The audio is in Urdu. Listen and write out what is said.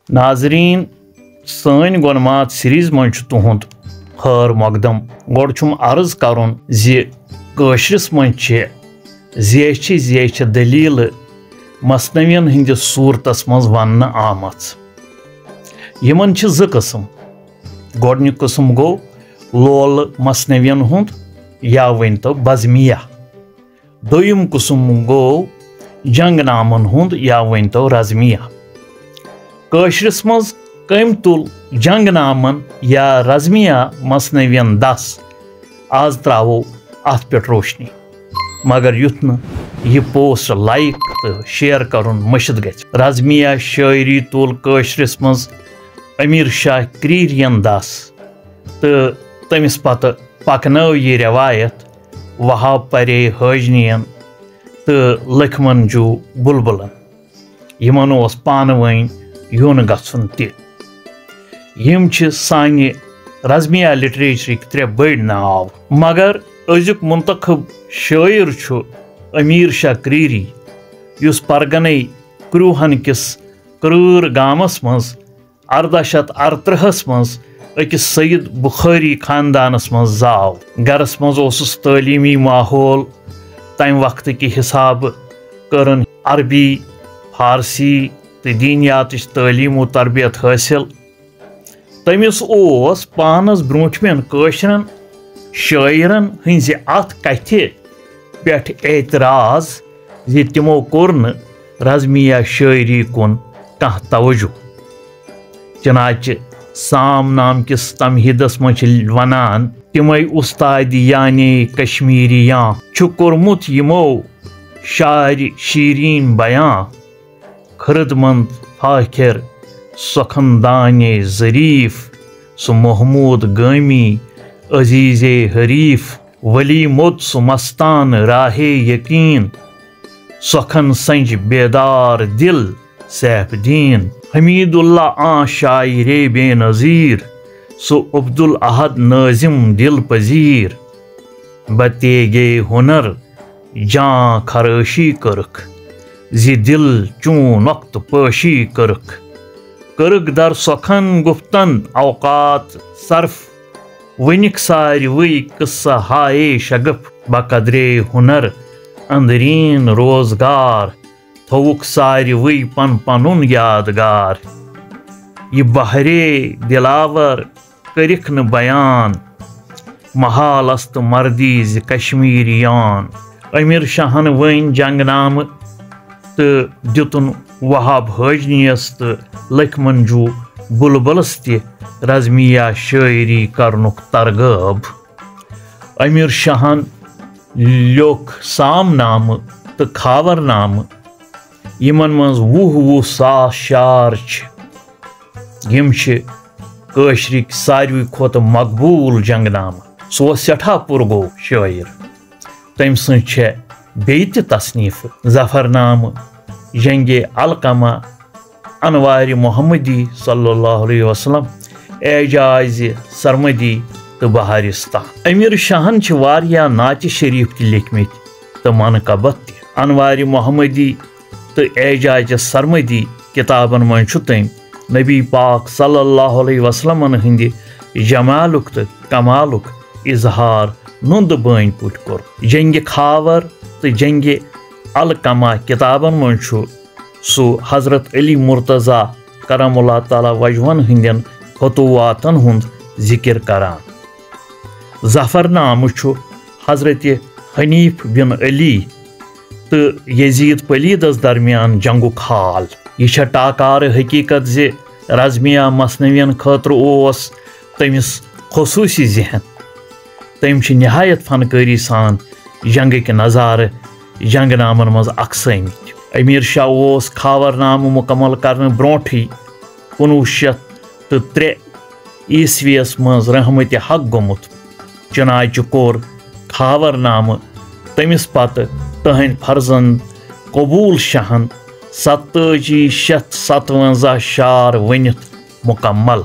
ناظرین سن گونمات سیریز من تہد خیر مقدم گوڑ چھم عرض کرن زیشرس من زیچ دلیل مصنوین ہندس صورتس من ون آمت یمن ز قسم گۄڈنیُک قسم گو لول مصنوین ہند یا ونتو بزمیہ دویم قسم گو جنگ نامن ہند یا ونتو رزمیہ کٲشرس مز کم تل جنگ نامن یا رزمیہ مصنوین 10 آز تراو ات پہ روشنی مگر یُتھ نہٕ یہ پوسٹ لائک تو شیئر کرن مشد گژھِ رزمیہ شاعری تل کٲشرس مز امیر شاہ کریرین 10 تو تمس پتہ پکنو یہ روایت وہاب پرے حاجنین تو لکھمن جو بلبلن یمن اوس پانہٕ ؤنۍ یُن گژھُن تہِ یم چھ سانہِ رزمیہ لٹریچرک 3 بٔڑۍ ناو مگر أزیُک منتخب شاعر چھُ امیر شاہ کریری یُس پرگنے کرٛوہن کِس کرۭر گامس منٛز 1838 منٛز أکِس سید بخاری خاندانس منٛز زاو گرس منٛز اوسُس تعلیمی ماحول تمہِ وقتٕکہِ حسابہٕ کٔرٕن عربی فارسی تہٕ دینیاتٕچ تعلیٖم و تربیت حٲصِل تٔمِس اوس پانس برٛونٛٹھمٮ۪ن کٲشرٮ۪ن شٲعرن ہٕنٛزِ اتھ کتھِ پٮ۪ٹھ اعتراض زِ تِمو کوٚر نہٕ رزمیہ شاعری کُن کانٛہہ توجہ چنانچہ سام نام کس تمہیدس منٛز چھِ ونان تِمے اُستادِ یعنی کشمیٖریاں چھُ کوٚرمُت یِمو شاعرِ شیٖریٖن بیاں خرد مند فاخر سخندانے ظریف سُہ محمود گٲمی عزیز حریف ولی مد سُہ مستان راہ یقین سخن سنج بیدار دل سیف دین حمید اللہ آن شاعر بے نظیر سُہ عبدالاحد ناظم دل پذیر بتیگے ہنر جاں خراشی کرک زی دل چون وقت پاشی کرک در سخن گفتن اوقات صرف ونک ساروی قصہ ہائے شگف بقدرے ہنر اندرین روزگار تھوک ساروی پن پنن یادگار یہ بہرے دلاور کرکھ نہ بیان محال است مردی ز کشمیریان امیر شاہن ون جنگ نامہ تو دتن وہاب حاجنیس تو لکھمن جو بلبلس تہ رزمیہ شاعری کرنک ترغاب امیر شاہن لیوکھ سام نامہ تو کھاور نامہ یمن منز 20 ساس شعر یم کٲشرک ساروی کھوتہ مقبول جنگ نامہ سہ سٹھا پرگو شاعر تم سن بیٚیہِ تہِ تصنیف ظفر نامہ جنگ علقمہ انوار محمدی صلی اللہ علیہ وسلم اعجاز سرمدی تو بہارستان امیر شاہن واریاہ نعت شریف تہ لیکھمت تو منقبت تہ انوار محمدی تو اعجاز سرمدی کتابن من تم نبی پاک صلی اللہ علیہ وسلم ہند جمالک تو کمالک اظہار نند بین پٹ کور جنگ کھاور تو جنگ علقمہ کتابن من سہ حضرت علی مرتضیٰ کرم اللہ تعالیٰ وجہن ہندین خطواتن ہند ذکر کران ظفر نامہ حضرت حنیف بن علی تو یزید پلیدس درمیان جنگک حال یہ ٹاکار حقیقت زِ رزمیہ مصنوین خاطر اوس تمس خصوصی ذہن تم نہایت فنکاری سان جنگک نظارہ جنگ نامن مز اقسٲمٕتۍ امیر شاہ اوس کھاور نامہ مکمل کرنے برونٹھٕے 1903 عیسویس مز رحمت حق گوٚمُت چنانچہ کوٚر کھاور نامہ تمس پتہ تہنٛدۍ فرزند قبول شاہن 8757 شعر ؤنِتھ مکمل